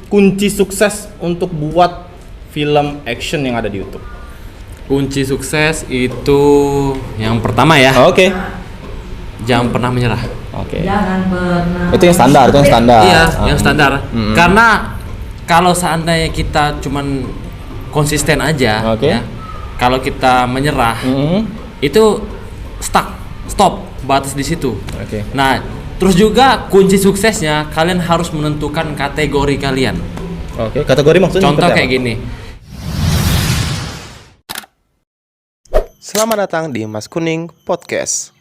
kunci sukses untuk buat film action yang ada di YouTube? Kunci sukses itu yang pertama ya, Oke. jangan pernah menyerah. Oke. Jangan pernah. Itu yang standar, itu yang standar. Iya, yang standar. Mm-mm. Karena kalau seandainya kita cuman konsisten aja, Oke. ya, kalau kita menyerah, itu stop, batas di situ. Oke. Nah, terus juga kunci suksesnya kalian harus menentukan kategori kalian. Oke, kategori maksudnya Contoh seperti kayak apa? gini. Selamat datang di Emas Kuning Podcast.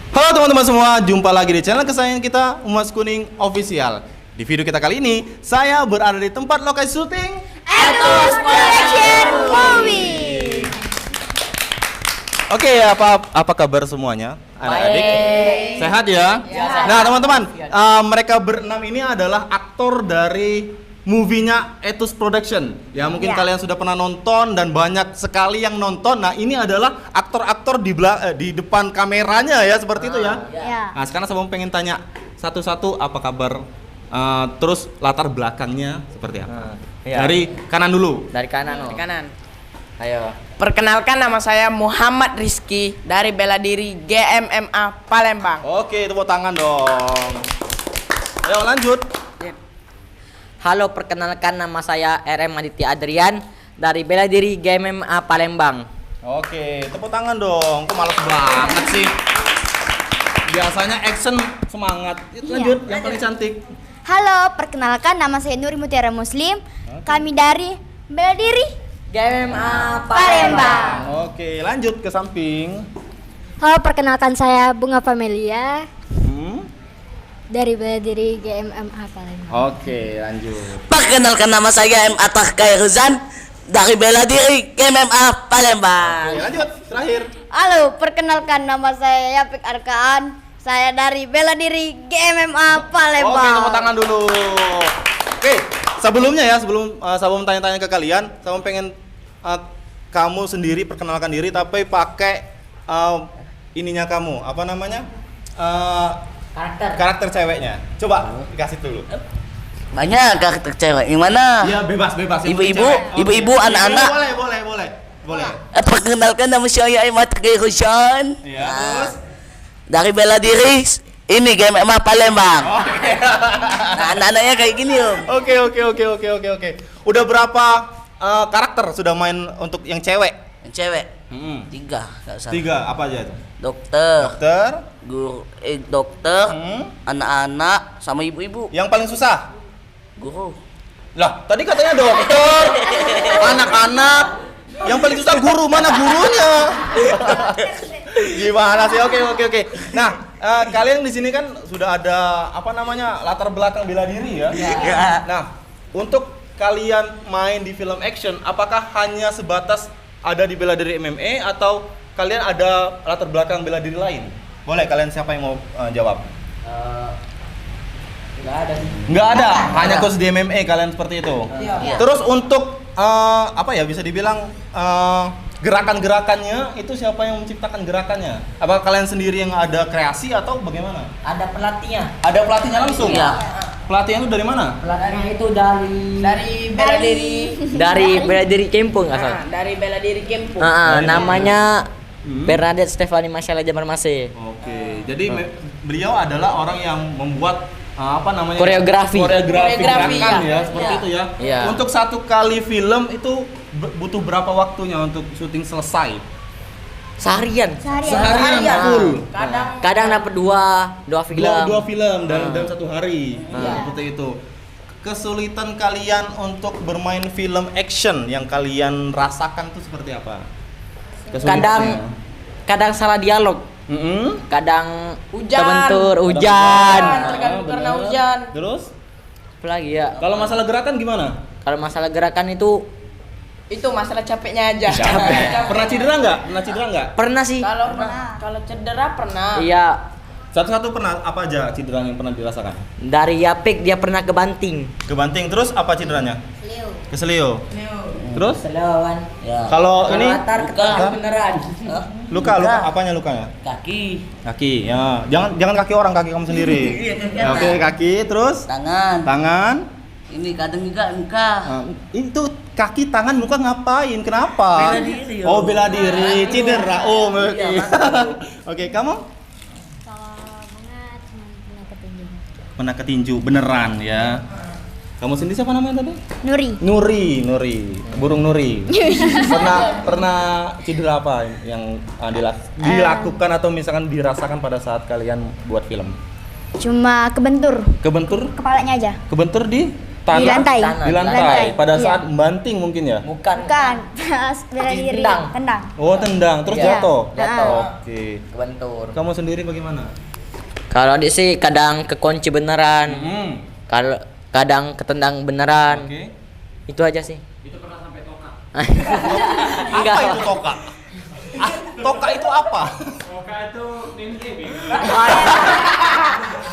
Halo teman-teman semua, jumpa lagi di channel kesayangan kita, Emas Kuning Official. Di video kita kali ini, saya berada di tempat lokasi syuting Etus Production Movie. Oke, apa kabar semuanya? Adik-adik sehat ya? Nah teman-teman, mereka berenam ini adalah aktor dari movie-nya Etus Production. Ya mungkin kalian sudah pernah nonton dan banyak sekali yang nonton. Nah ini adalah aktor-aktor di depan kameranya ya, seperti itu ya. Nah sekarang saya mau pengen tanya satu-satu apa kabar, terus latar belakangnya seperti apa. Dari kanan dulu. Dari kanan. Dari kanan. Ayo. Perkenalkan, nama saya Muhammad Rizky dari bela diri GMMA Palembang. Oke, tepuk tangan dong. Ayo lanjut. Halo, perkenalkan nama saya RM Aditya Adrian dari bela diri GMMA Palembang. Oke, tepuk tangan dong. Kok malas banget sih? Biasanya action semangat. Lanjut, yang paling cantik. Halo, perkenalkan nama saya Nuri Mutiara Muslim. Kami dari bela diri GMMA Palembang. Oke, lanjut ke samping. Halo, perkenalkan saya Bunga Pamelia Hmm. dari bela diri GMMA Palembang. Oke, lanjut. Perkenalkan, nama saya M. Atah Khairuzan dari bela diri GMMA Palembang. Oke, lanjut. Terakhir. Halo, perkenalkan nama saya Yapik Arkaan. Saya dari bela diri GMMA Palembang. Oke, tepuk tangan dulu. Oke, sebelumnya ya, sebelum tanya-tanya ke kalian, saya pengen kamu sendiri perkenalkan diri tapi pakai ininya kamu, apa namanya? Karakter ceweknya. Coba dikasih dulu. Banyak karakter cewek. Yang mana? Iya, bebas. Yang Ibu-ibu, cewek. Oke. ibu-ibu, anak-anak. Boleh. Perkenalkan, nama saya M. Atah Khairuzan. Iya, terus. Dari bela diri ini GMMA Palembang. Oke. Nah, anak-anaknya kayak gini, Om. Oke. Udah berapa karakter sudah main untuk yang cewek? Yang cewek 3, enggak salah. 3, apa aja itu? Dokter, Dokter. guru, dokter, Hmm. anak-anak, sama ibu-ibu. Yang paling susah? Guru. Lah, tadi katanya dokter, anak-anak. Yang paling susah guru, mana gurunya? Gimana sih? Oke. Nah, kalian di sini kan sudah ada apa namanya latar belakang bela diri ya. Nah, untuk kalian main di film action, apakah hanya sebatas ada di bela diri MMA atau kalian ada latar belakang bela diri lain? Boleh, kalian siapa yang mau jawab? Nggak ada, hanya khusus di MMA kalian seperti itu. Terus untuk apa ya, bisa dibilang gerakan-gerakannya itu siapa yang menciptakan gerakannya? Apakah kalian sendiri yang ada kreasi atau bagaimana? Ada pelatihnya. Ada pelatihnya langsung? Iya. Pelatihan itu dari mana? Pelatihnya itu dari Bela diri. bela diri Kempung asal. Dari bela diri Kempung. Namanya Bernadette Stefani Masyala Jamar Mase. Oke, jadi beliau adalah orang yang membuat apa namanya? Koreografi gerakan ya. ya, seperti itu ya. Iya. Untuk satu kali film itu butuh berapa waktunya untuk syuting selesai? Seharian. Seharian full. Kadang dapat dua film. Dua film dalam satu hari. Seperti itu. Kesulitan kalian untuk bermain film action yang kalian rasakan tuh seperti apa? Kadang salah dialog. Kadang terbentur hujan. Tergantung karena hujan. Terus? Apalagi ya. Kalau masalah gerakan gimana? Kalau masalah gerakan itu masalah capeknya aja. Pernah cedera nggak? pernah sih. Kalau cedera pernah. Iya. Satu-satu pernah, apa aja cedera yang pernah dirasakan? Dari Yapik dia pernah kebanting. Kebanting, terus apa cederanya? Keselio. Terus? Selawan. Ya. Kalau ini Ketawa beneran. luka, apanya lukanya? Kaki, ya. Jangan kaki orang, kaki kamu sendiri. Ya, oke, kaki, terus Tangan. tangan, Ini kadang juga engkau. Itu kaki, tangan, muka ngapain? Kenapa? Bela diri. Oh, bela diri, cedera. Oh, oke. Oke, kamu? Kalau bunga cuma pernah ketinju. Pernah ketinju beneran ya. Kamu sendiri siapa namanya tadi? Nuri. Nuri. Burung Nuri. Pernah cedera apa yang dilakukan atau misalkan dirasakan pada saat kalian buat film? Cuma kebentur Kebentur? kepalanya aja. Kebentur di tanah? Di lantai. Di lantai. Lantai. Pada Iya. saat banting mungkin ya? Bukan. Bukan. Pas bela diri. Tendang. Oh, tendang. Terus Iya. jatuh? Jatuh. Oke. Kebentur. Kamu sendiri bagaimana? Kalau adik sih kadang kekunci beneran. Kalau kadang ketendang beneran. Oke. Itu aja sih. Itu pernah sampai toka. Enggak. Apa itu toka? Toka itu apa? Toka itu mimpi.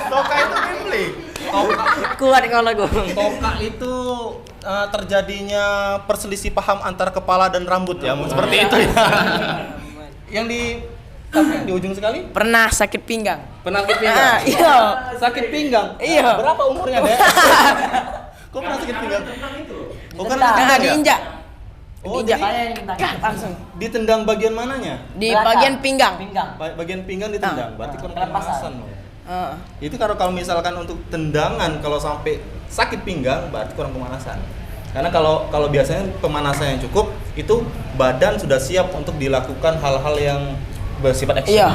Toka itu gimli. Toka, Kuat kalau gue. toka itu terjadinya perselisih paham antara kepala dan rambut ya, seperti itu ya. Yang di ujung sekali? Pernah sakit pinggang. Pernah sakit pinggang? Iya. Sakit pinggang? Iya. Berapa umurnya, Dek? Kok pernah sakit pinggang? Oh, karena ditendang ya? Diinjak. Oh, Diinjak. jadi Langsung. ditendang bagian mananya? Di Belakang. bagian pinggang. Bagian pinggang ditendang, berarti kurang pemanasan loh. Heeh. Itu kalau misalkan untuk tendangan kalau sampai sakit pinggang berarti kurang pemanasan. Karena kalau biasanya pemanasan yang cukup itu badan sudah siap untuk dilakukan hal-hal yang bersifat action. Iya.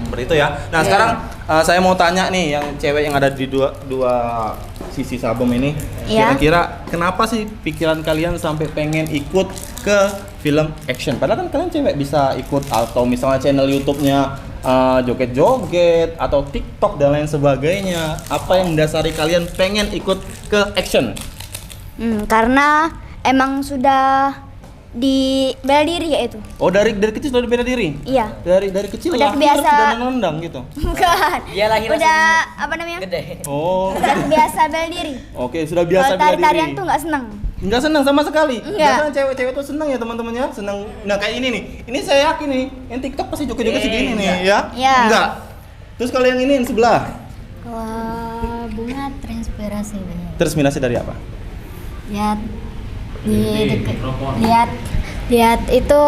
Seperti itu ya. Nah, Iya. sekarang saya mau tanya nih yang cewek yang ada di dua sisi sabum ini. Iya. Kira-kira kenapa sih pikiran kalian sampai pengen ikut ke film action? Padahal kan kalian cewek bisa ikut atau misalnya channel YouTube-nya joget-joget atau TikTok dan lain sebagainya. Apa yang mendasari kalian pengen ikut ke action? Karena emang sudah di bela diri ya itu. Oh, dari kecil sudah bela diri? Iya. Dari kecil Udah lahir kebiasa. sudah nendang gitu. Bukan. Dia lahir Udah apa namanya? Gede. Oh. Udah biasa bela diri. Oke, sudah biasa Kalau bela diri. tari-tarian tuh nggak seneng. Enggak senang sama sekali. Enggak. Biasanya cewek-cewek tuh senang ya teman-teman ya, senang. Nah kayak ini nih, ini saya yakin nih, yang TikTok pasti joget-joget segini nih ya. Iya. Enggak. Terus kalau yang ini yang sebelah, Kalau bunga transpirasi banyak. terinspirasi dari apa? Lihat di lihat itu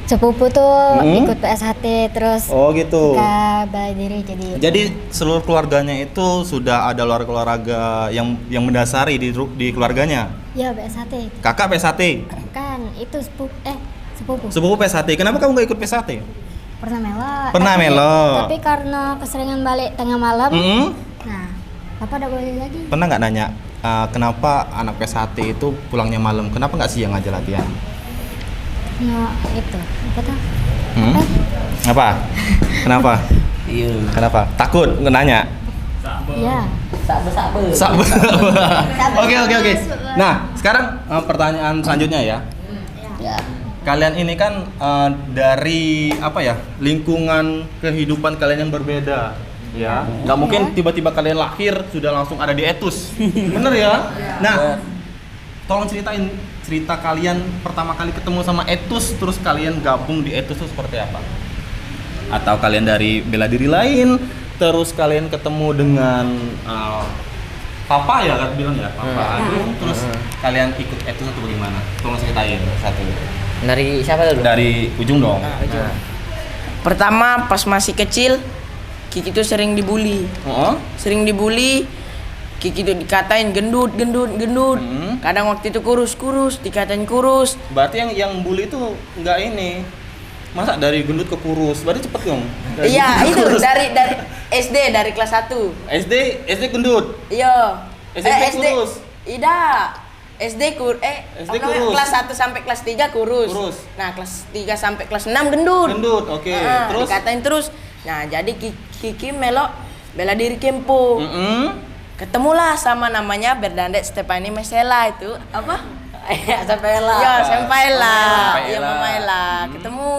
sepupu tuh ikut PSHT terus Oh gitu. suka bela diri Jadi seluruh keluarganya itu sudah ada olahraga yang mendasari di keluarganya. ya PSHT Kakak PSHT, kan itu sepupu sepupu PSHT. Kenapa kamu nggak ikut PSHT? pernah melo Pernah melo. tapi karena keseringan balik tengah malam nah papa udah boleh lagi Pernah nggak nanya kenapa anak PSHT itu pulangnya malam? Kenapa nggak siang aja latihan? nah itu apa tuh Apa? Kenapa? Iya. Kenapa? Takut nanya? ya Sabar. Oke. Nah, sekarang pertanyaan selanjutnya ya. Ya. Kalian ini kan dari apa ya? Lingkungan kehidupan kalian yang berbeda. Ya, nggak mungkin tiba-tiba kalian lahir sudah langsung ada di etus. Bener ya? Nah, tolong ceritain cerita kalian pertama kali ketemu sama etus terus kalian gabung di etus itu seperti apa? Atau kalian dari bela diri lain terus kalian ketemu dengan papa ya kan bilang ya papa Agung terus kalian ikut etus atau bagaimana? Tolong ceritain satu. Dari siapa dulu? Dari ujung dong. Pertama pas masih kecil Kiki tuh sering dibully. Sering dibully. Kiki tuh dikatain gendut. Kadang waktu itu kurus, dikatain kurus. Berarti yang bully itu nggak ini. Masa dari gendut ke kurus? Berarti cepet dong. Dari Iya, gendut ke itu kurus. dari SD dari kelas 1. SD gendut. Iya. SMP kurus. Tidak. SD SD kurus. kelas 1 sampai kelas 3 kurus. Nah, kelas 3 sampai kelas 6 gendut. Gendut, oke. Terus Dikatain terus. Nah, jadi Kiki melok bela diri kempo. Ketemulah sama namanya Bernadette Stefani Mesela itu apa? Sampailah. Ya, Sampailah. Sampailah. Iya, Mamaila. Ketemu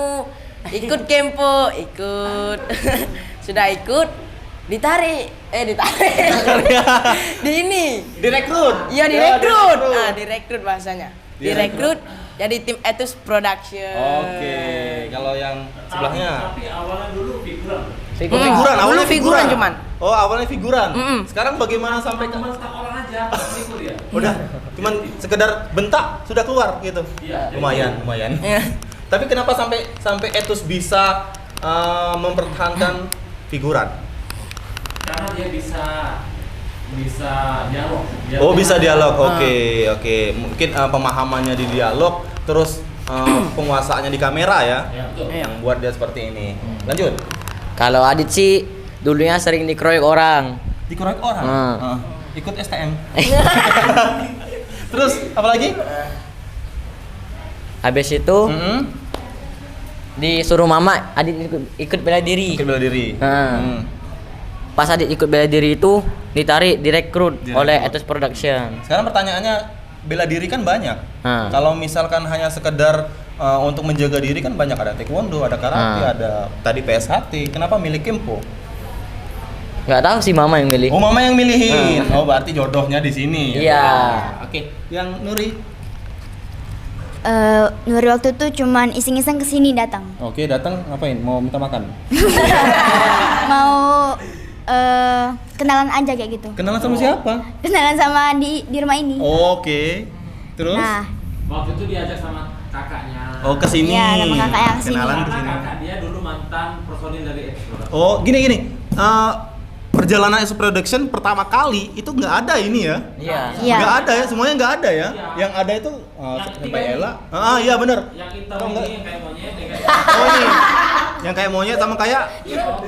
ikut kempo, ikut. Sudah ikut ditarik. Di ini. direkrut. Iya, direkrut. Nah, direkrut bahasanya. Direkrut jadi tim Etus Production. Oke, kalau yang sebelahnya Tapi awalnya dulu figuran. figuran, Dulu awalnya figuran cuman. Oh, awalnya figuran. Mm-mm. Sekarang bagaimana sampai ke Teman sekolah aja. Udah, cuman sekedar bentak sudah keluar gitu. Lumayan. Tapi kenapa sampai Etus bisa mempertahankan figuran? Karena dia bisa dialog. Oh, bisa dialog. Oke. Mungkin pemahamannya di dialog, terus penguasaannya di kamera ya. Yang buat dia seperti ini. Lanjut. Kalau Adit sih dulunya sering dikeroyok orang. Dikeroyok orang. Ikut STM. Terus apa lagi? Habis itu disuruh mama Adit ikut bela diri. Ikut bela diri. Pas Adit ikut bela diri itu direkrut oleh Etos Production. Sekarang pertanyaannya, bela diri kan banyak. Kalau misalkan hanya sekedar untuk menjaga diri kan banyak, ada taekwondo, ada karate, ada tadi PSHT. Kenapa milih Kempo? Nggak tahu sih mama yang milih. Oh, mama yang milihin. Oh, berarti jodohnya di sini. Iya. Oke. Yang Nuri? Nuri waktu itu cuman iseng-iseng kesini datang. Oke, datang ngapain? Mau minta makan? Mau kenalan aja kayak gitu. Kenalan sama siapa? Kenalan sama di rumah ini. Oke. Terus? Nah, Waktu itu diajak sama kakaknya. Oh, kesini. Iya, sama kakak yang kesini. Kenalan Karena kesini. kakak dia dulu mantan personil dari Explore. Oh, gini. Perjalanan Etos Production pertama kali itu nggak ada ini ya? Iya. Iya. Nggak ada ya, semuanya nggak ada ya? Iya. Yang ada itu Yang sampai tiga Ella. Iya bener. Yang hitam Kok ini nggak? yang kayak monyet, yang kayak Oh ini, yang kayak monyet sama kayak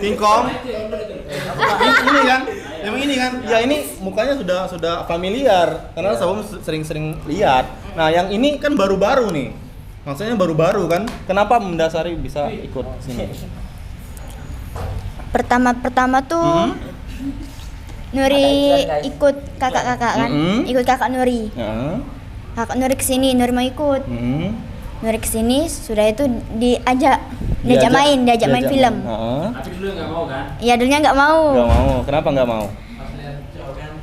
King-Kong. Ini kan, yang ini kan. Ya ini mukanya sudah familiar karena Sabum sering-sering lihat. Nah yang ini kan baru-baru nih. Maksudnya baru-baru kan. Kenapa mendasari bisa ikut sini? pertama tuh Nuri ikut kakak-kakak kan. Ikut kakak Nuri. Kakak Nuri kesini, Nuri mau ikut. Nuri kesini, sudah itu diajak main film. Tapi dulu nggak mau kan? Iya, dulunya nggak mau. Nggak mau. Kenapa nggak mau?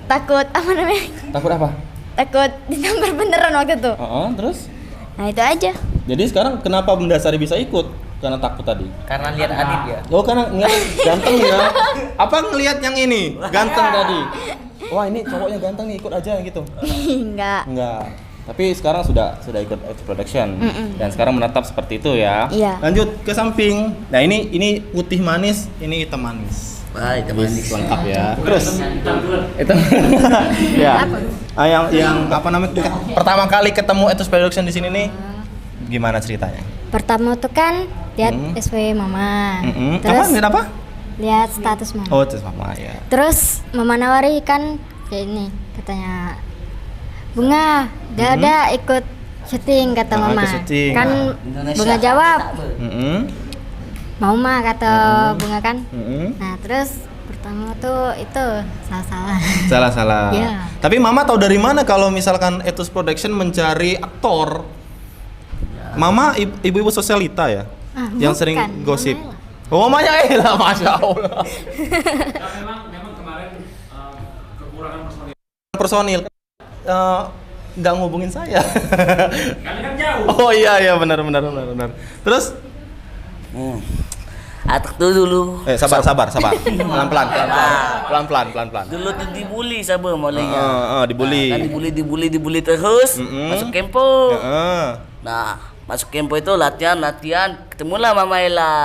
Takut apa namanya? Takut apa? Takut ditampar beneran waktu itu. Terus? Nah, itu aja. Jadi sekarang kenapa mendasari bisa ikut? Karena takut tadi. Karena lihat Adit ya. Oh, karena ngeliat ganteng ya. Apa ngelihat yang ini? Ganteng tadi. Wah, ini cowoknya ganteng nih, ikut aja gitu. Enggak. Tapi sekarang sudah ikut Etos Production. Dan sekarang menetap seperti itu ya. Iya. Lanjut ke samping. Nah, ini putih manis, ini hitam manis. Wah, itu manis. Lengkap ya. Terus Hitam dulu. itu ya. Yang apa namanya? Pertama kali ketemu Etos Production di sini nih, gimana ceritanya? Pertama tuh kan lihat SW mama. Terus Lihat apa? lihat status mama. Oh, terus mama ya. Terus mama nawari kan kayak ini, katanya Bunga, udah ikut syuting kata mama. Ikut syuting. Kan Bunga jawab, mau mah kata Bunga kan. Nah, terus pertama tuh itu salah-salah. Salah. Iya. Tapi mama tahu dari mana kalau misalkan Etos Production mencari aktor? Mama ibu-ibu sosialita ya? Yang Bukan, sering Mama gosip. Ella. Oh, mamanya Ella, Masya Allah. Ya, memang kemarin kekurangan Personil nggak ngubungin saya. Kalian kan jauh. Oh iya benar. Terus Atak tuh dulu. sabar. Pelan-pelan. Dulu tuh dibully sama malingnya. Dibully. Kan dibully terus. Masuk Kempo. Nah, masuk Kempo itu latihan, ketemulah Mama Ella.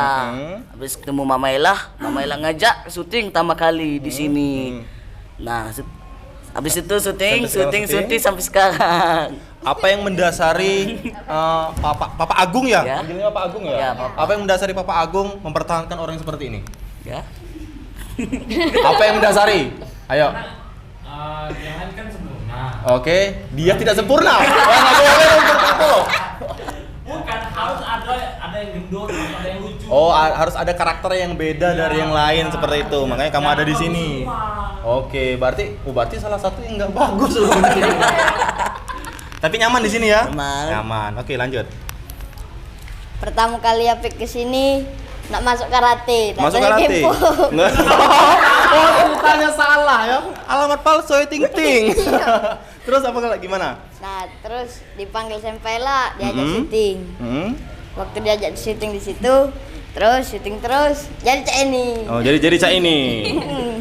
Habis ketemu Mama Ella ngajak syuting pertama kali di sini. Nah, habis itu syuting sampai sekarang. Apa yang mendasari Papa Agung ya? Ya. Panggilnya Papa Agung ya? Ya, Papa. Apa yang mendasari Papa Agung mempertahankan orang seperti ini? Ya. Apa yang mendasari? Ayo. Yang lain kan sempurna. Oke, dia tidak sempurna. Wah, nggak boleh seperti itu. Bukan, harus ada yang gendut, ada yang lucu. Oh, harus ada karakter yang beda dari yang lain seperti itu. Makanya kamu ada di sini. Oke, berarti salah satu yang nggak bagus loh di sini. Tapi nyaman di sini ya? Nyaman. Oke, lanjut. Pertama kali Apik kesini nak masuk karate. Masuk datanya karate. Kempo. Oh, ceritanya salah ya. Alamat palsu ting. Terus apa gimana? Nah, terus dipanggil Sempela, diajak syuting. Waktu diajak syuting di situ, syuting terus, jadi Cak ini. Oh, jadi Cak ini.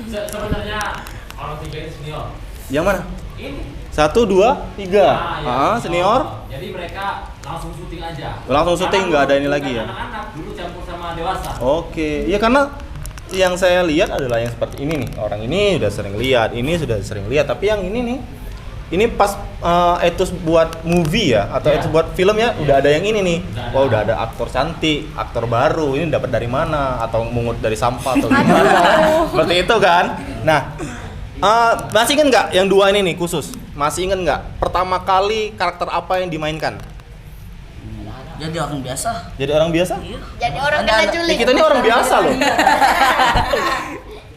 Sebenarnya orang tiga ini senior. Yang mana? 1, 2, 3. Senior. Jadi mereka langsung syuting aja. Langsung syuting, nggak ada ini lagi ya? Anak-anak dulu campur sama dewasa. Oke, ya karena yang saya lihat adalah yang seperti ini nih. Orang ini udah sering lihat, ini sudah sering lihat. Tapi yang ini nih, ini pas etos buat movie ya, atau etos buat film ya, udah ada yang ini nih. Wah, udah ada aktor cantik, aktor baru. Ini dapat dari mana? Atau mungut dari sampah atau gimana? Seperti itu kan? Nah, masih inget nggak yang dua ini nih khusus? Masih inget nggak pertama kali karakter apa yang dimainkan? Jadi orang biasa. Jadi orang biasa? Jadi orang kena culik. Kita ini orang biasa loh.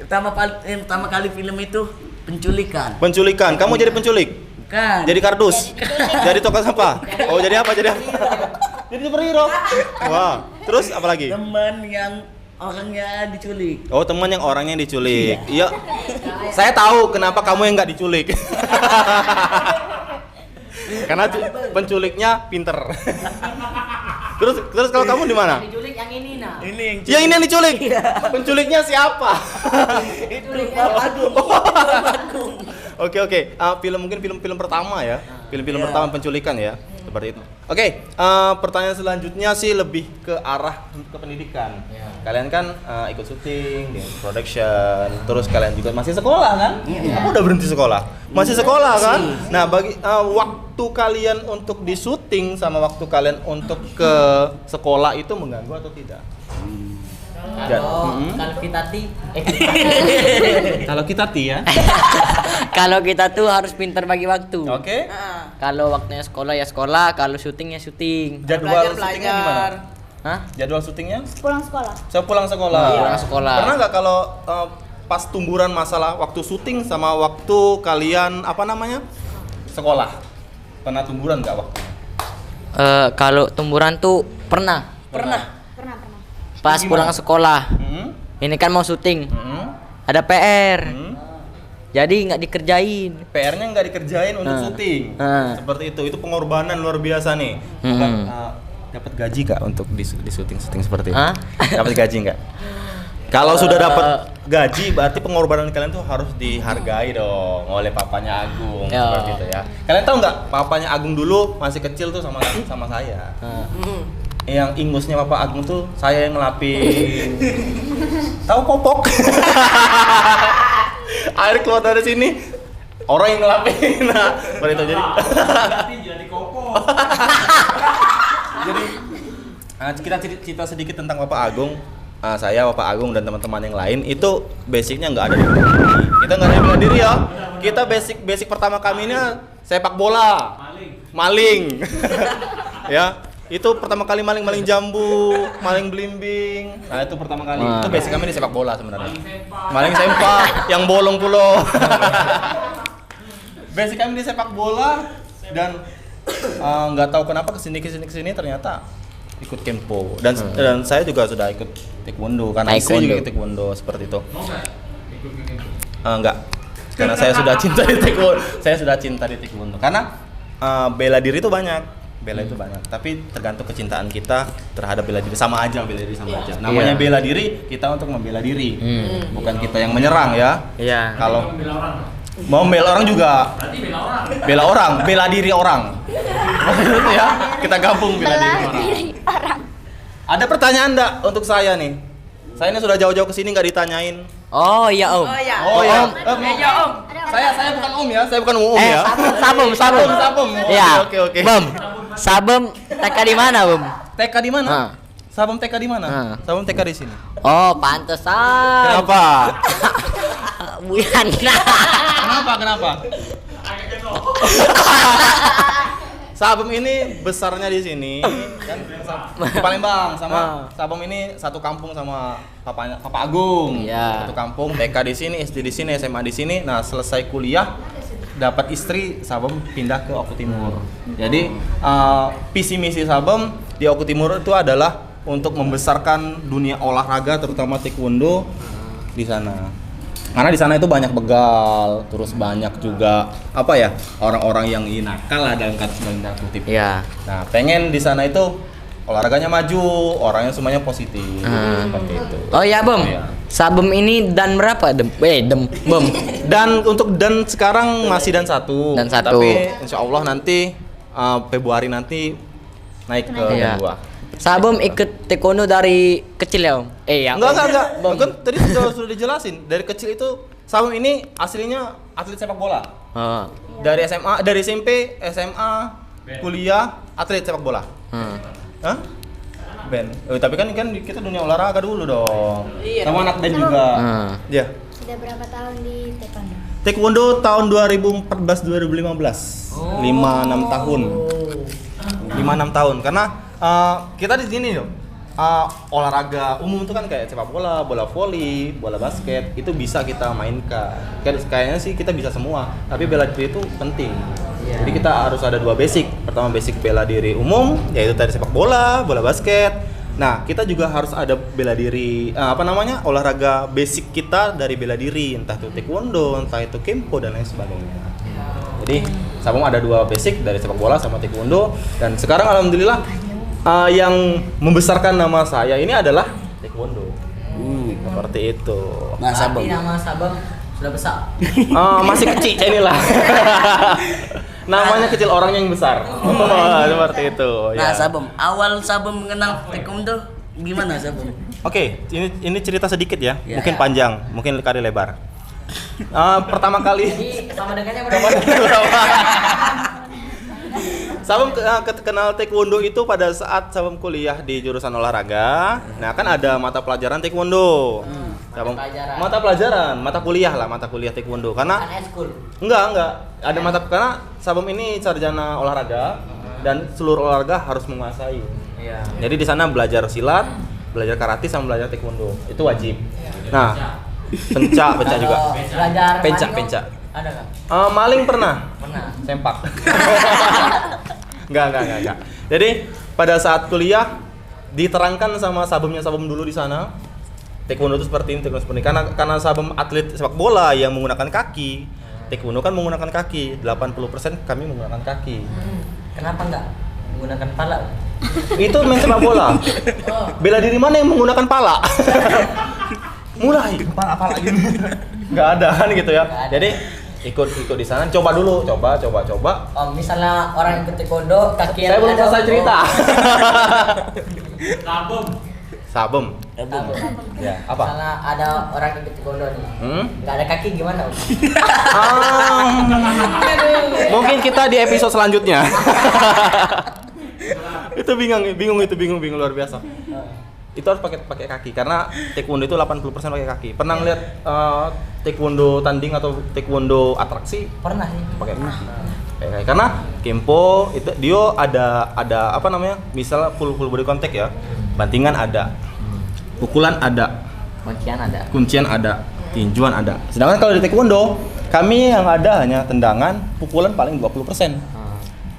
Pertama kali film itu penculikan. Penculikan. Kamu jadi penculik? Bukan. Jadi kardus? Jadi tukang sampah? Oh, jadi apa? Jadi apa? Jadi superhero? Wah. Terus apa lagi? Teman yang orangnya diculik. Oh, teman yang orangnya diculik. Iya. Saya tahu kenapa kamu yang nggak diculik. Karena penculiknya pinter. Terus kalau kamu di mana? Diculik yang ini nah. Ini yang Yang ini yang diculik. Penculiknya siapa? itu Pak Agung. Oke. Mungkin film pertama ya. Film-film pertama penculikan ya. Seperti itu. Oke, pertanyaan selanjutnya sih lebih ke arah ke pendidikan. Kalian kan ikut syuting, di production, terus kalian juga masih sekolah kan? Kamu udah berhenti sekolah? Masih sekolah kan? Nah, bagi waktu kalian untuk di syuting sama waktu kalian untuk ke sekolah itu mengganggu atau tidak? Kalau kita Kalau kita ya. kalau kita tuh harus pintar bagi waktu. Oke. Kalau waktunya sekolah ya sekolah, kalau syuting ya syuting. Jadwal syutingnya gimana? Hah? Jadwal syutingnya? Pulang sekolah. Saya pulang sekolah. Pulang sekolah. Pernah nggak kalau pas tumburan masalah waktu syuting sama waktu kalian sekolah? Pernah tumburan nggak waktu? Kalau tumburan tuh pernah. Pas pulang sekolah. Ini kan mau syuting. Ada PR. Jadi nggak dikerjain. PR-nya nggak dikerjain untuk syuting. Seperti itu pengorbanan luar biasa nih. Bukan, dapat gaji nggak untuk di syuting seperti itu? Dapat gaji nggak? Kalau sudah dapat gaji, berarti pengorbanan kalian tuh harus dihargai dong oleh papanya Agung. Seperti itu ya. Kalian tahu nggak? Papanya Agung dulu masih kecil tuh sama saya. Yang ingusnya Papa Agung tuh saya yang ngelapin. Tahu popok? Air keluar dari sini, orang yang ngelapin. Nah, seperti itu jadi kopok. Jadi kita cerita sedikit tentang Papa Agung. Saya, Bapak Agung dan teman-teman yang lain itu basicnya nggak ada di bela diri. Kita nggak ada di bela diri ya. Kita basic pertama kami ini sepak bola, maling. Ya, itu pertama kali maling jambu, maling belimbing. Nah itu pertama kali. Itu basic kami di sepak bola sebenarnya. Maling sempak, yang bolong pulau. Basic kami di sepak bola dan nggak tahu kenapa kesini ternyata ikut kempo dan saya juga sudah ikut taekwondo karena istri juga ikut taekwondo seperti itu. Enggak, karena saya sudah cinta di taekwondo. Karena bela diri itu banyak, tapi tergantung kecintaan kita terhadap bela diri sama aja. Namanya bela diri, kita untuk membela diri, bukan kita yang menyerang ya. Iya. Kalau mau bela orang juga, bela diri orang. Maksudnya ya, kita gabung bela diri orang. Ada pertanyaan enggak untuk saya nih? Saya ini sudah jauh-jauh ke sini nggak ditanyain. Oh iya Om. Oh ya. Om. Saya bukan Om ya, saya bukan Om ya. Sabem. Iya. Oke. Bom. Sabem TK di mana, Bom? TK di mana? Sabem TK di mana? Sabem TK di sini. Oh, pantesan. Kenapa? Bu Yana. Kenapa? Sabem ini besarnya di sini kan di Palembang sama Sabem ini satu kampung sama Papa Agung. Iya. Satu kampung, TK di sini, SD di sini, SMA di sini. Nah, selesai kuliah dapat istri, Sabem pindah ke Oku Timur. Jadi visi misi Sabem di Oku Timur itu adalah untuk membesarkan dunia olahraga terutama taekwondo di sana. Karena di sana itu banyak begal, terus banyak juga orang-orang yang nakal lah dalam kata kutip. Iya. Nah, pengen di sana itu olahraganya maju, orangnya semuanya positif. Seperti itu. Oh ya Bem, Iya. Sabem ini dan berapa Bem? Dan untuk dan sekarang masih dan 1. Dan 1. Tapi insya Allah nanti Februari nanti naik ke Iya. dan 2. Sabem ikut taekwondo dari kecil ya Om? Ya. Enggak. Kan tadi sudah dijelasin. Dari kecil itu Sabem ini aslinya atlet sepak bola. Oh. Dari SMA, dari SMP, SMA, kuliah atlet sepak bola. Hah? Band. Tapi kan kita dunia olahraga dulu dong. Sama anak band juga. Iya. Sudah berapa tahun di taekwondo? Taekwondo tahun 2014 2015. 5-6 tahun. 5-6 tahun karena kita di sini loh. Olahraga umum itu kan kayak sepak bola, bola voli, bola basket itu bisa kita mainkan. Kayaknya sih kita bisa semua, tapi bela diri itu penting. Jadi kita harus ada 2 basic. Pertama basic bela diri umum, yaitu tadi sepak bola, bola basket. Nah, kita juga harus ada bela diri olahraga basic kita dari bela diri, entah itu taekwondo, entah itu kempo dan lain sebagainya. Jadi, Sabem ada 2 basic dari sepak bola sama taekwondo dan sekarang alhamdulillah yang membesarkan nama saya ini adalah taekwondo. Seperti itu. Nah, Sabem. Nama Sabem sudah besar. Masih kecil inilah. Namanya kecil orangnya yang besar. Seperti itu. Nah, Ya. Sabem, awal Sabem mengenal taekwondo gimana Sabem? Oke, ini cerita sedikit ya. Ya. Mungkin panjang, mungkin kali lebar. Pertama kali Sama dengannya Sabem kenal taekwondo itu pada saat Sabem kuliah di jurusan olahraga. Nah, kan ada mata pelajaran taekwondo. Sabem mata kuliah taekwondo karena enggak ada karena Sabem ini sarjana olahraga dan seluruh olahraga harus menguasai. Iya. Jadi di sana belajar silat, belajar karate sama belajar taekwondo. Itu wajib. Nah, penca juga. Belajar Penca. Ada nggak? Maling pernah. Sempak. Enggak. Jadi pada saat kuliah diterangkan sama Sabemnya Sabem dulu di sana. Taekwondo itu seperti ini, taekwondo seperti ini. Karena Sabem atlet sepak bola yang menggunakan kaki. Taekwondo kan menggunakan kaki. 80% kami menggunakan kaki. Kenapa nggak menggunakan pala? Itu main sepak bola. Bela diri mana yang menggunakan pala? Mulai pala gini. Enggak ada kan gitu ya. Jadi ikut di sana, coba dulu, coba. Oh, misalnya orang ikut taekwondo kaki Saya belum selesai cerita. Sabem. Ya, apa? Misalnya ada orang ikut taekwondo nih, nggak ada kaki gimana Om? Mungkin kita di episode selanjutnya. Itu bingung luar biasa. Itu harus pakai kaki karena taekwondo itu 80% pakai kaki. Pernah ngeliat taekwondo tanding atau taekwondo atraksi? Pernah sih. Pakai kaki. Karena kempo itu dia ada apa namanya? Misal full body contact ya. Bantingan ada. Pukulan ada. Kuncian ada. Tinjuan ada. Sedangkan kalau di taekwondo kami yang ada hanya tendangan, pukulan paling 20%.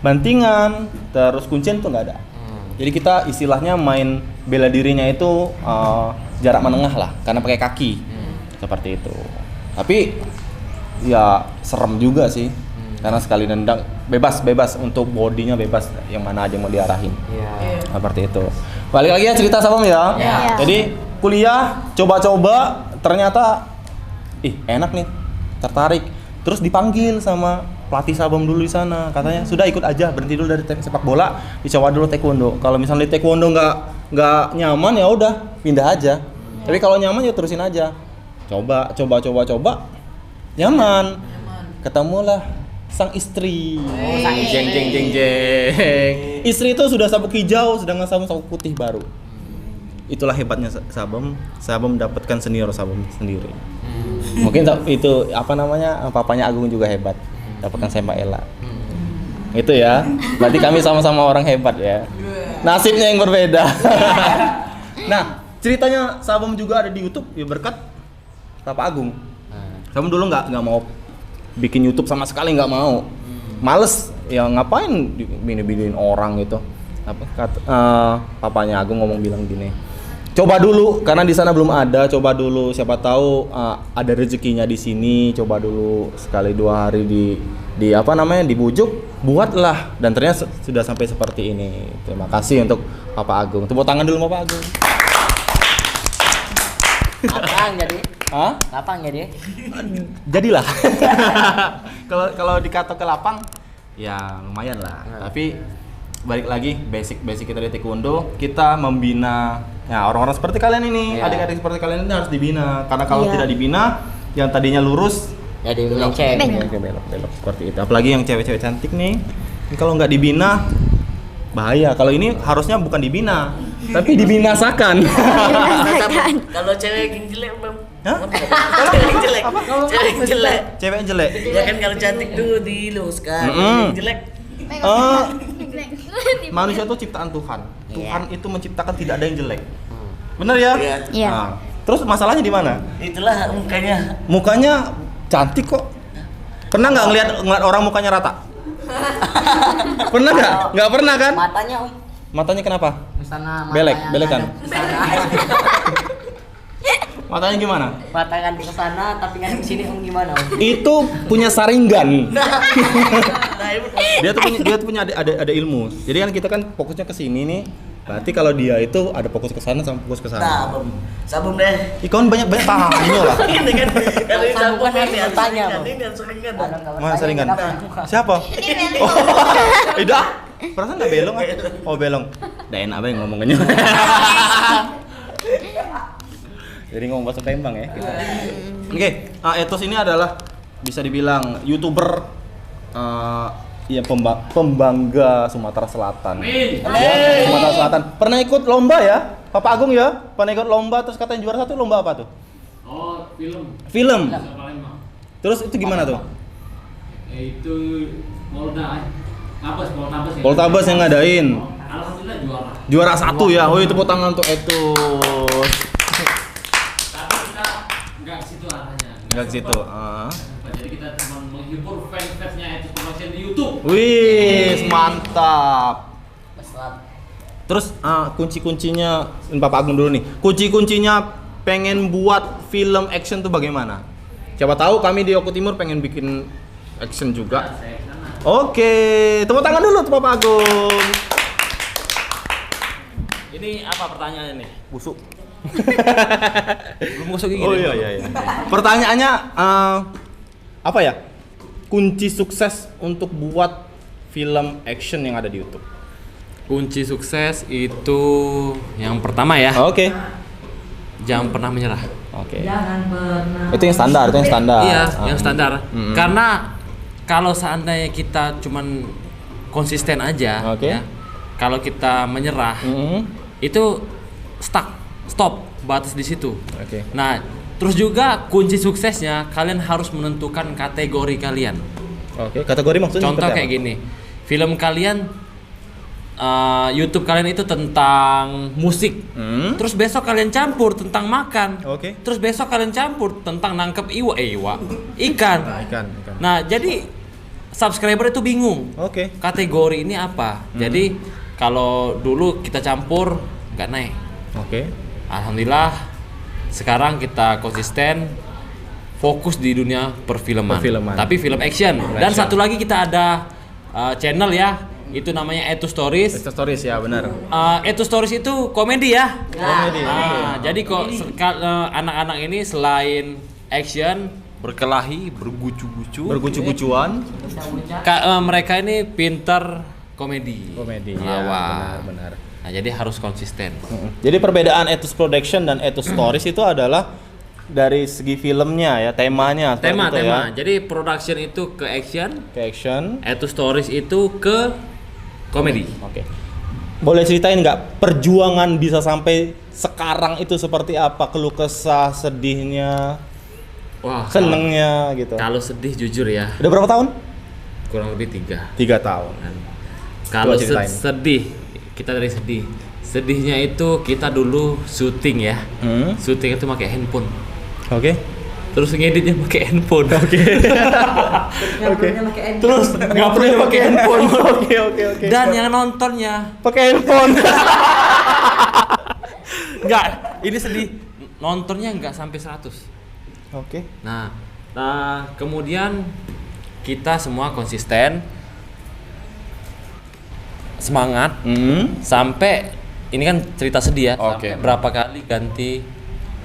Bantingan, terus kuncian itu nggak ada. Jadi kita istilahnya main bela dirinya itu jarak menengah lah, karena pakai kaki. Seperti itu. Tapi ya serem juga sih. Karena sekali nendang bebas untuk bodinya bebas yang mana aja mau diarahin. Seperti itu. Balik lagi ya cerita Sabem ya. Jadi kuliah coba-coba ternyata enak nih, tertarik. Terus dipanggil sama pelatih Sabem dulu di sana, katanya sudah ikut aja, berhenti dulu dari sepak bola, dicoba dulu taekwondo. Kalau misalnya di taekwondo nggak nyaman ya udah pindah aja. Tapi kalau nyaman ya terusin aja. Coba, nyaman. Ketemulah sang istri. Jeng. Istri itu sudah sabuk hijau, sedangkan Sabem sabuk putih baru. Itulah hebatnya Sabem mendapatkan senior Sabem sendiri. Mungkin itu papanya Agung juga hebat, dapatkan Sempak Ella. Itu ya. Berarti kami sama-sama orang hebat ya. Nasibnya yang berbeda. Nah, ceritanya Sabem juga ada di YouTube ya berkat Bapak Agung. Sabem dulu nggak mau bikin YouTube sama sekali, nggak mau. Males, ya ngapain bini-biniin orang gitu. Papanya Agung bilang gini, coba dulu karena di sana belum ada, coba dulu siapa tahu ada rezekinya di sini, coba dulu sekali 2 hari dibujuk, buatlah, dan ternyata sudah sampai seperti ini. Terima kasih untuk Bapak Agung. Tepuk tangan dulu Bapak Agung. Lapang jadi. Hah? Lapang jadi. Jadilah. Kalau dikata ke lapang, ya lumayan lah. Tapi balik lagi basic kita di taekwondo, kita membina ya orang-orang seperti kalian ini, adik-adik seperti kalian ini harus dibina. Karena kalau tidak dibina, yang tadinya lurus Jadi melenceng. belok seperti itu. Apalagi yang cewek-cewek cantik nih, kalau nggak dibina bahaya. Kalau ini harusnya bukan dibina, tapi dibinasakan. Kalau cewek yang jelek, Bang. Hah? Cewek yang jelek. Cewek yang jelek. Cewek yang jelek. Ya kan kalau cantik tuh diluruskan. Yang jelek. Manusia itu ciptaan Tuhan. Tuhan itu menciptakan tidak ada yang jelek. Bener ya? Iya. Nah, terus masalahnya di mana? Itulah mukanya. Mukanya cantik kok. Pernah nggak ngeliat orang mukanya rata? Pernah nggak? Nggak pernah kan? Matanya Om. Matanya kenapa? Kesana Belek kan? Matanya gimana? Mata kan di kesana tapi kan di sini Om gimana Om? Itu punya saringan. Dia tuh punya ada ilmu. Jadi kan kita kan fokusnya ke sini nih. Berarti kalau dia itu ada fokus ke sana sama fokus ke sana. Nah, sabun deh. Ikon banyak pahamnya lah. Ini kan kalau Sabun sabun harus ini bertanya, Bang. ini seringan. Mana saringan? Siapa? Oh, tidak. Perasaan nggak belong ah? Oh belong. Udah enak banget ngomongnya. Jadi ngomong bahasa Palembang ya. Oke, Ethos ini adalah bisa dibilang YouTuber pembangga Sumatera Selatan. Ya, Sumatera Selatan. Pernah ikut lomba ya? Bapak Agung ya? Pernah ikut lomba terus katanya juara 1, lomba apa tuh? Oh, Film. Palembang. Terus itu gimana tuh? Itu Polda. Poltabes yang ngadain. Alhamdulillah juara. Juara 1 ya. Oh, itu tepuk tangan untuk Ethos. Tapi kita nggak ke situ arahnya. Enggak ke situ. Jadi kita cuma menghibur fans-fansnya itu production di YouTube. Wih, mantap. Terus kunci-kuncinya Bapak Agung dulu nih. Kunci-kuncinya pengen buat film action tuh bagaimana? Siapa tahu kami di Oku Timur pengen bikin action juga. Oke, tepuk tangan dulu tuh Bapak Agung. Ini apa pertanyaannya nih? Busuk. Belum masuk gigi. Oh iya. Pertanyaannya apa ya? Kunci sukses untuk buat film action yang ada di YouTube. Kunci sukses itu yang pertama ya. Oke. Jangan pernah menyerah. Oke. Itu yang standar, Iya, yang standar. Karena kalau seandainya kita cuman konsisten aja, Oke. ya, kalau kita menyerah, itu stop, batas di situ. Oke. Nah, terus juga kunci suksesnya kalian harus menentukan kategori kalian. Oke. Kategori maksudnya Contoh seperti kayak apa? gini, film kalian, YouTube kalian itu tentang musik, terus besok kalian campur tentang makan, Oke. terus besok kalian campur tentang nangkep ikan. Ikan. Nah, jadi subscriber itu bingung. Oke. Kategori ini apa? Jadi kalau dulu kita campur nggak naik. Oke. Alhamdulillah sekarang kita konsisten fokus di dunia perfilman. Tapi film action. Dan satu lagi kita ada channel ya. Itu namanya Ethos Stories. Ethos Stories ya, benar. Ethos Stories itu komedi ya. Komedi. Jadi kok anak-anak ini selain action, berkelahi, Bergucu-gucuan. mereka ini pinter komedi. Komedi. Lawak. Ya, benar. Nah, jadi harus konsisten. Jadi perbedaan Ethos Production dan Ethos Stories itu adalah dari segi filmnya ya, temanya. Tema. Ya. Jadi production itu ke action, Ke action. Ethos Stories itu ke komedi. Oke. Boleh ceritain nggak perjuangan bisa sampai sekarang itu seperti apa? Keluh kesah, sedihnya, Wah, senengnya gitu. Kalau sedih jujur ya, Udah berapa tahun? kurang lebih 3. 3 tahun. Kalau Coba ceritain. sedih, kita dari sedih. Sedihnya itu kita dulu syuting ya. Syuting itu pakai handphone. Oke. Terus ngeditnya pakai handphone. Oke. Terus nggak perlu pakai handphone. Oke. Dan yang nontonnya Pakai handphone. enggak, ini sedih. Nontonnya enggak sampai 100. Oke. Nah, kemudian kita semua konsisten, semangat, sampai ini kan cerita sedih ya. Oke. Sampai berapa kali ganti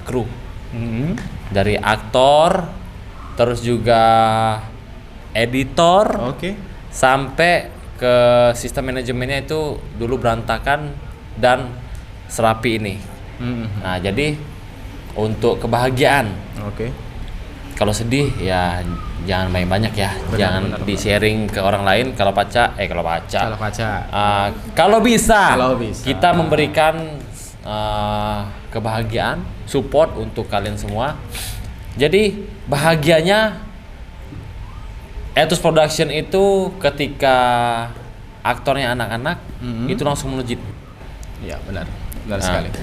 kru, dari aktor, terus juga editor, sampai ke sistem manajemennya itu dulu berantakan dan serapi ini. Nah, jadi untuk kebahagiaan, kalau sedih ya jangan banyak-banyak ya, jangan di-sharing ke orang lain. Kalau bisa kita memberikan kebahagiaan, support untuk kalian semua. Jadi bahagianya Ethos Production itu ketika aktornya anak-anak itu langsung melejit. Iya, benar sekali.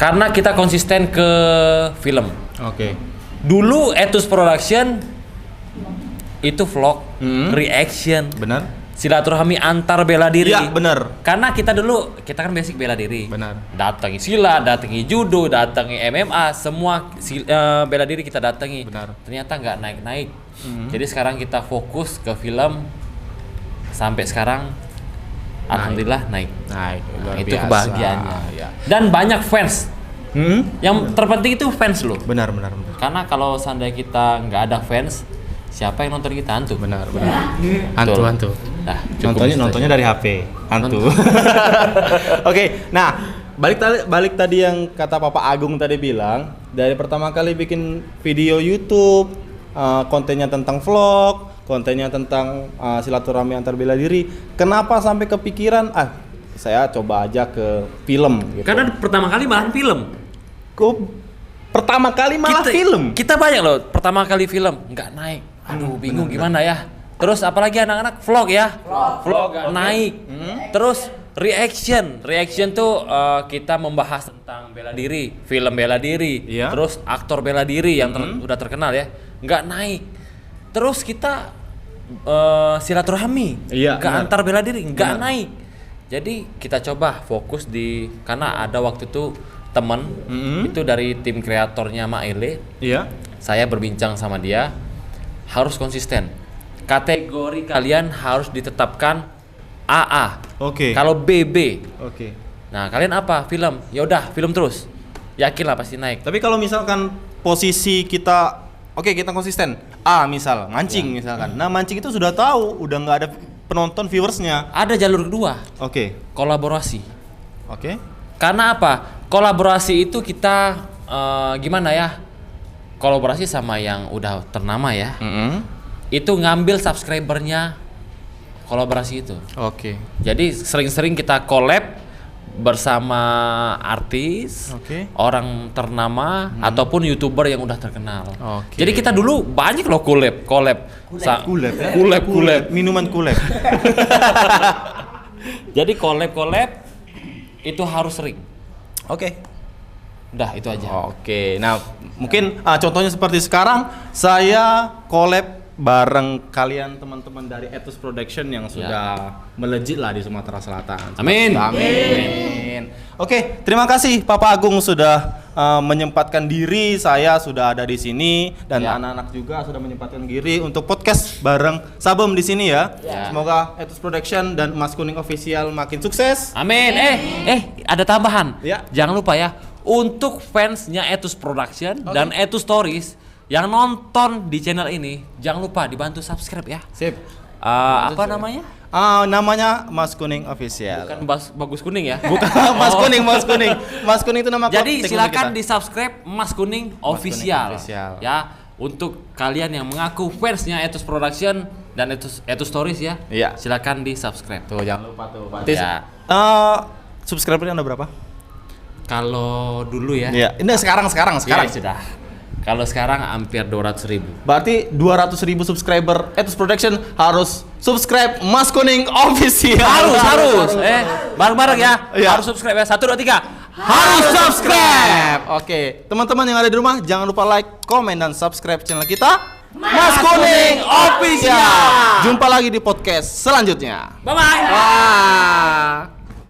Karena kita konsisten ke film. Dulu Ethos Production itu vlog, reaction, Benar. silaturahmi antar bela diri. Iya, benar. Karena kita kan basic bela diri. Benar. Datangi silat, datangi judo, datangi MMA, semua bela diri kita datangi. Benar. Ternyata nggak naik-naik. Jadi sekarang kita fokus ke film, sampai sekarang alhamdulillah naik. Nah, Itu kebahagiaannya. Ya. Dan banyak fans. Yang terpenting itu fans loh. Benar. Karena kalau seandainya kita nggak ada fans, siapa yang nonton kita? Hantu. Benar. Hantu. Nah, Nontonnya dari HP. Hantu. Oke, nah balik tadi yang kata Papa Agung tadi bilang, dari pertama kali bikin video YouTube, kontennya tentang vlog, kontennya tentang silaturahmi antar bela diri, kenapa sampai kepikiran saya coba aja ke film gitu. Karena pertama kali malahan film. Pertama kali malah film. Kita banyak loh pertama kali film nggak naik. Aduh, bingung gimana ya. Terus apalagi anak-anak vlog ya. Vlog naik. Terus reaction tuh kita membahas tentang bela diri, film bela diri, terus aktor bela diri yang udah terkenal ya, nggak naik. Terus kita silaturahmi ke antar bela diri, nggak naik. Jadi kita coba fokus karena ada waktu itu teman itu dari tim kreatornya Maele. Saya berbincang sama dia, harus konsisten. Kategori kalian harus ditetapkan AA. Kalau BB. Nah, kalian apa? Film. Ya udah, film terus. Yakinlah pasti naik. Tapi kalau misalkan posisi kita kita konsisten. Misal mancing misalkan. Nah, mancing itu sudah tahu, udah nggak ada penonton viewersnya. Ada jalur kedua. Kolaborasi. Karena apa? Kolaborasi itu kita gimana ya? Kolaborasi sama yang udah ternama ya. Itu ngambil subscribernya kolaborasi itu. Jadi sering-sering kita collab bersama artis, orang ternama ataupun YouTuber yang udah terkenal. Jadi kita dulu banyak loh collab. Minuman collab. Jadi collab itu harus sering. Udah itu aja. Nah, mungkin contohnya seperti sekarang saya collab bareng kalian teman-teman dari Ethos Production yang sudah melejit lah di Sumatera Selatan. Amin. Terima kasih Papa Agung sudah menyempatkan diri, saya sudah ada di sini dan anak-anak juga sudah menyempatkan diri untuk podcast bareng Sabem di sini ya. Semoga Ethos Production dan Mas Kuning Official makin sukses. Amin. Ada tambahan. Jangan lupa ya, untuk fansnya Ethos Production dan Ethos Stories yang nonton di channel ini, jangan lupa dibantu subscribe ya. Sip. Apa namanya? Namanya Mas Kuning Official. Bukan Bagus Kuning ya? Bukan Mas Kuning. Mas Kuning itu nama. Jadi silakan di subscribe Mas Kuning Official. Ya, untuk kalian yang mengaku fansnya Ethos Production dan Ethos Stories ya. Silakan di subscribe. Tuh jangan lupa tuh. Subscribernya ada berapa? Kalau dulu ya. Ini sekarang. Sudah. Kalau sekarang hampir 200.000. Berarti 200.000 subscriber Ethos Production harus subscribe Mas Kuning Official. Harus. Bareng-bareng ya. Harus subscribe ya. 1, 2, 3. Harus subscribe. Teman-teman yang ada di rumah jangan lupa like, komen dan subscribe channel kita Mas Kuning Official. Jumpa lagi di podcast selanjutnya. Bye-bye.